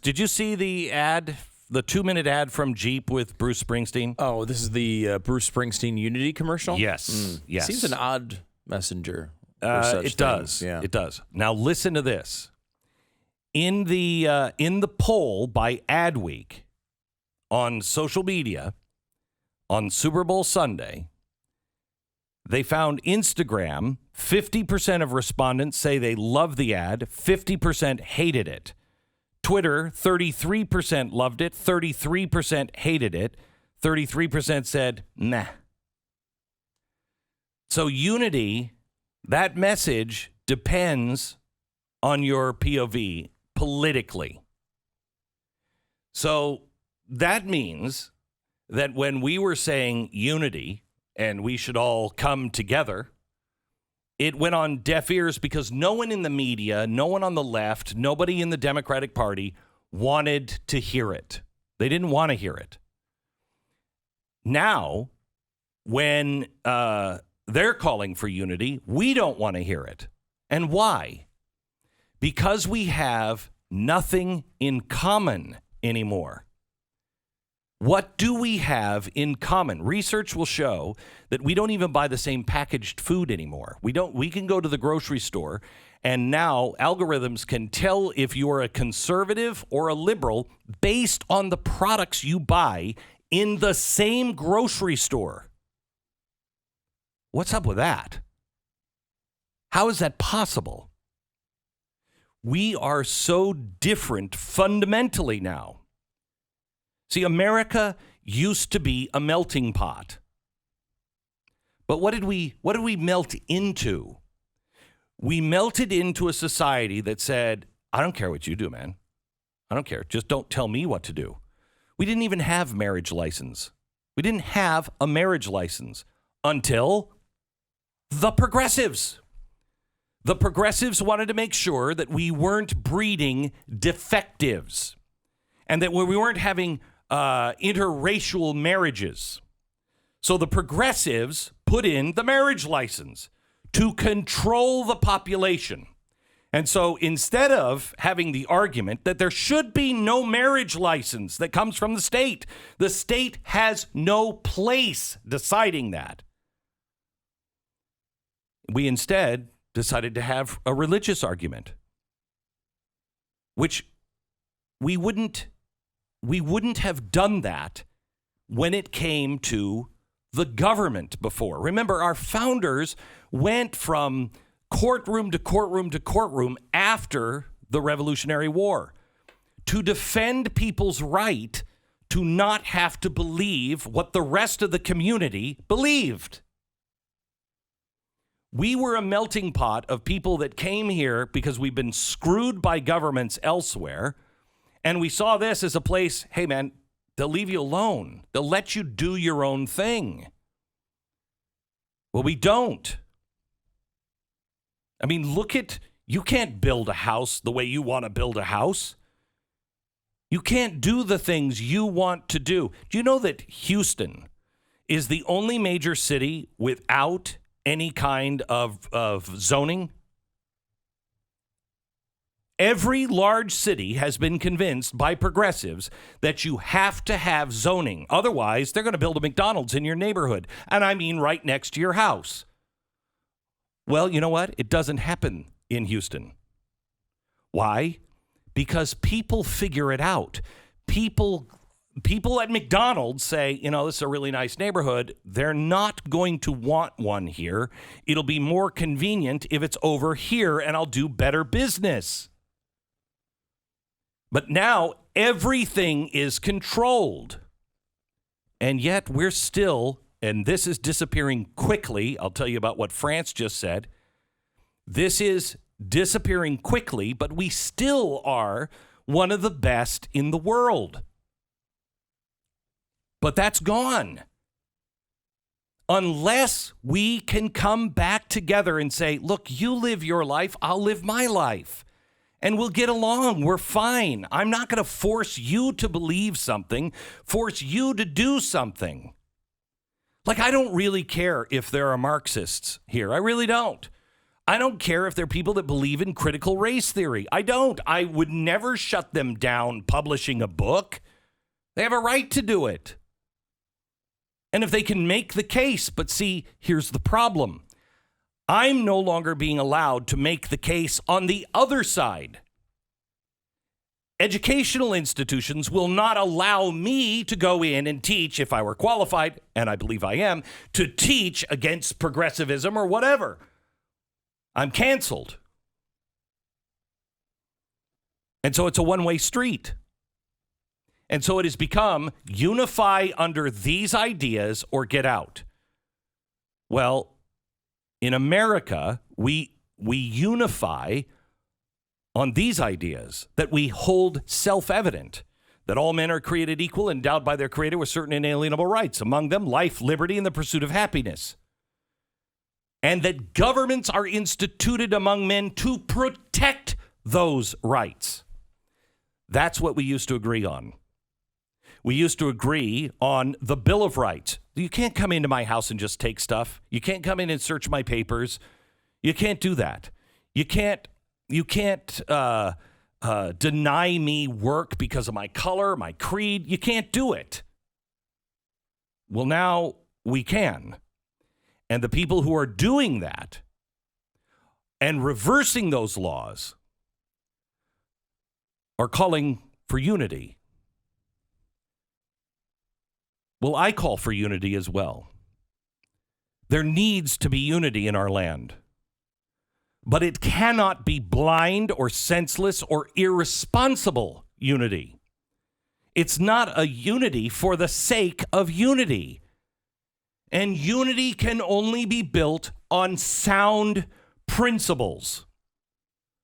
Did you see the ad, the 2-minute ad from Jeep with Bruce Springsteen? Oh, this is the Bruce Springsteen Unity commercial? Yes. Yes. Seems an odd messenger. For such It does. things. Yeah. It does. Now listen to this. In the poll by Adweek on social media on Super Bowl Sunday, they found Instagram, 50% of respondents say they love the ad, 50% hated it. Twitter, 33% loved it, 33% hated it, 33% said, nah. So Unity, that message depends on your POV politically. So that means that when we were saying unity and we should all come together, it went on deaf ears because no one in the media, no one on the left, nobody in the Democratic Party wanted to hear it. They didn't want to hear it. Now, when they're calling for unity, we don't want to hear it. And why? Because we have nothing in common anymore. What do we have in common? Research will show that we don't even buy the same packaged food anymore. We can go to the grocery store, and now algorithms can tell if you're a conservative or a liberal based on the products you buy in the same grocery store. What's up with that? How is that possible? We are so different fundamentally now. See, America used to be a melting pot. But what did we melt into? We melted into a society that said, I don't care what you do, man. I don't care. Just don't tell me what to do. We didn't even have marriage license. We didn't have a marriage license until the progressives. The progressives wanted to make sure that we weren't breeding defectives and that we weren't having interracial marriages. So the progressives put in the marriage license to control the population. And so instead of having the argument that there should be no marriage license that comes from the state has no place deciding that. We instead decided to have a religious argument, which we wouldn't have done that when it came to the government before. Remember, our founders went from courtroom to courtroom to courtroom after the Revolutionary War to defend people's right to not have to believe what the rest of the community believed. We were a melting pot of people that came here because we've been screwed by governments elsewhere. And we saw this as a place, hey, man, they'll leave you alone. They'll let you do your own thing. Well, we don't. I mean, you can't build a house the way you want to build a house. You can't do the things you want to do. Do you know that Houston is the only major city without any kind of zoning? Every large city has been convinced by progressives that you have to have zoning. Otherwise, they're going to build a McDonald's in your neighborhood. And I mean right next to your house. Well, you know what? It doesn't happen in Houston. Why? Because people figure it out. People at McDonald's say, this is a really nice neighborhood. They're not going to want one here. It'll be more convenient if it's over here, and I'll do better business. But now everything is controlled. And yet we're still, and this is disappearing quickly. I'll tell you about what France just said. This is disappearing quickly, but we still are one of the best in the world. But that's gone. Unless we can come back together and say, look, you live your life, I'll live my life. And we'll get along. We're fine. I'm not going to force you to believe something, force you to do something. Like, I don't really care if there are Marxists here. I really don't. I don't care if they're people that believe in critical race theory. I don't. I would never shut them down publishing a book. They have a right to do it. And if they can make the case, but see, here's the problem. I'm no longer being allowed to make the case on the other side. Educational institutions will not allow me to go in and teach, if I were qualified, and I believe I am, to teach against progressivism or whatever. I'm canceled. And so it's a one-way street. And so it has become unify under these ideas or get out. Well, in America, we unify on these ideas that we hold self-evident, that all men are created equal, endowed by their Creator with certain inalienable rights, among them life, liberty, and the pursuit of happiness. And that governments are instituted among men to protect those rights. That's what we used to agree on. We used to agree on the Bill of Rights. You can't come into my house and just take stuff. You can't come in and search my papers. You can't do that. You can't deny me work because of my color, my creed. You can't do it. Well, now we can. And the people who are doing that and reversing those laws are calling for unity. Well, I call for unity as well. There needs to be unity in our land. But it cannot be blind or senseless or irresponsible unity. It's not a unity for the sake of unity. And unity can only be built on sound principles.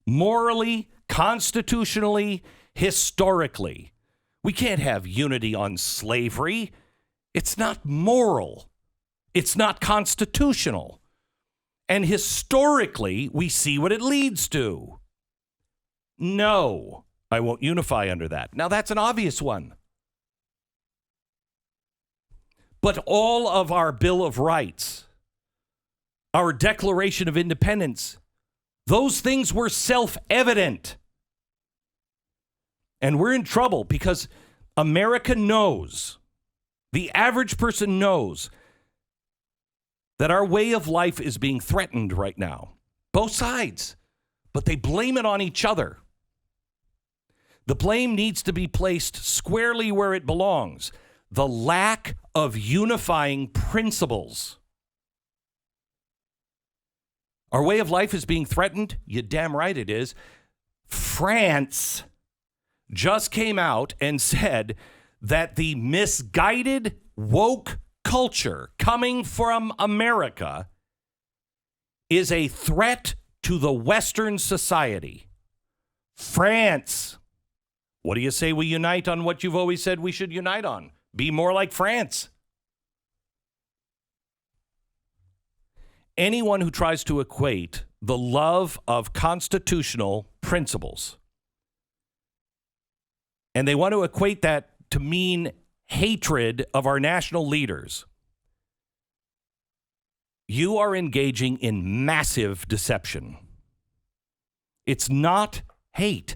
Morally, constitutionally, historically. We can't have unity on slavery. It's not moral. It's not constitutional. And historically, we see what it leads to. No, I won't unify under that. Now, that's an obvious one. But all of our Bill of Rights, our Declaration of Independence, those things were self-evident. And we're in trouble because America knows, the average person knows, that our way of life is being threatened right now. Both sides. But they blame it on each other. The blame needs to be placed squarely where it belongs. The lack of unifying principles. Our way of life is being threatened? You're damn right it is. France just came out and said that the misguided woke culture coming from America is a threat to the Western society. France. What do you say we unite on what you've always said we should unite on? Be more like France. Anyone who tries to equate the love of constitutional principles, and they want to equate that to mean hatred of our national leaders, you are engaging in massive deception. It's not hate.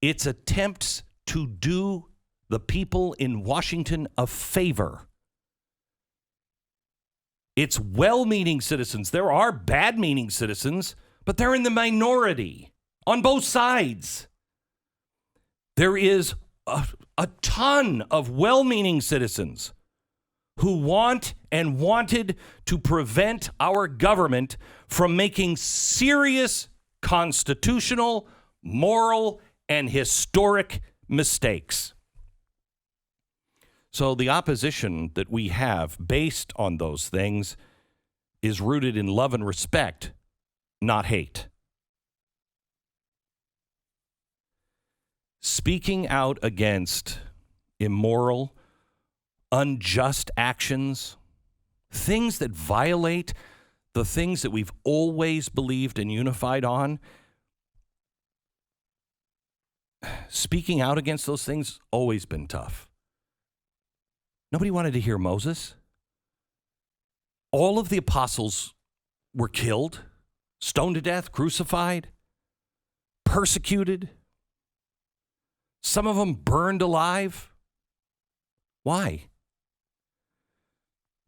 It's attempts to do the people in Washington a favor. It's well-meaning citizens. There are bad-meaning citizens, but they're in the minority on both sides. There is a ton of well-meaning citizens who want and wanted to prevent our government from making serious constitutional, moral, and historic mistakes. So the opposition that we have based on those things is rooted in love and respect, not hate. Speaking out against immoral, unjust actions, things that violate the things that we've always believed and unified on, speaking out against those things always been tough. Nobody wanted to hear Moses. All of the apostles were killed. stoned to death, crucified, persecuted. Some of them burned alive. Why?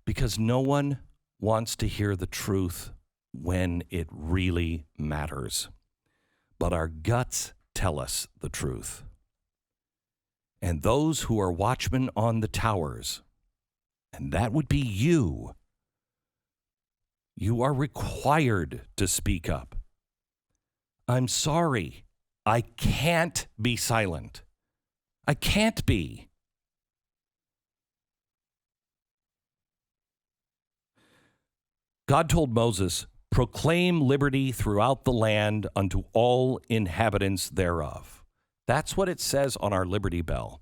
Because no one wants to hear the truth when it really matters. But our guts tell us the truth. And those who are watchmen on the towers, and that would be you, you are required to speak up. I'm sorry. I can't be silent. I can't be. God told Moses, proclaim liberty throughout the land unto all inhabitants thereof. That's what it says on our Liberty Bell.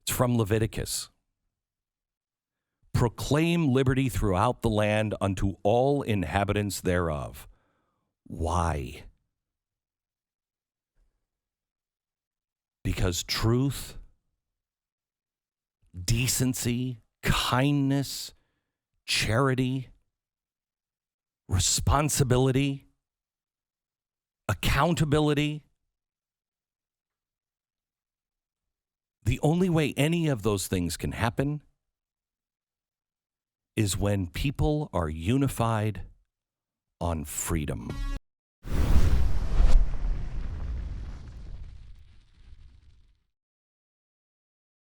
It's from Leviticus. Proclaim liberty throughout the land unto all inhabitants thereof. Why? Because truth, decency, kindness, charity, responsibility, accountability. The only way any of those things can happen is when people are unified on freedom.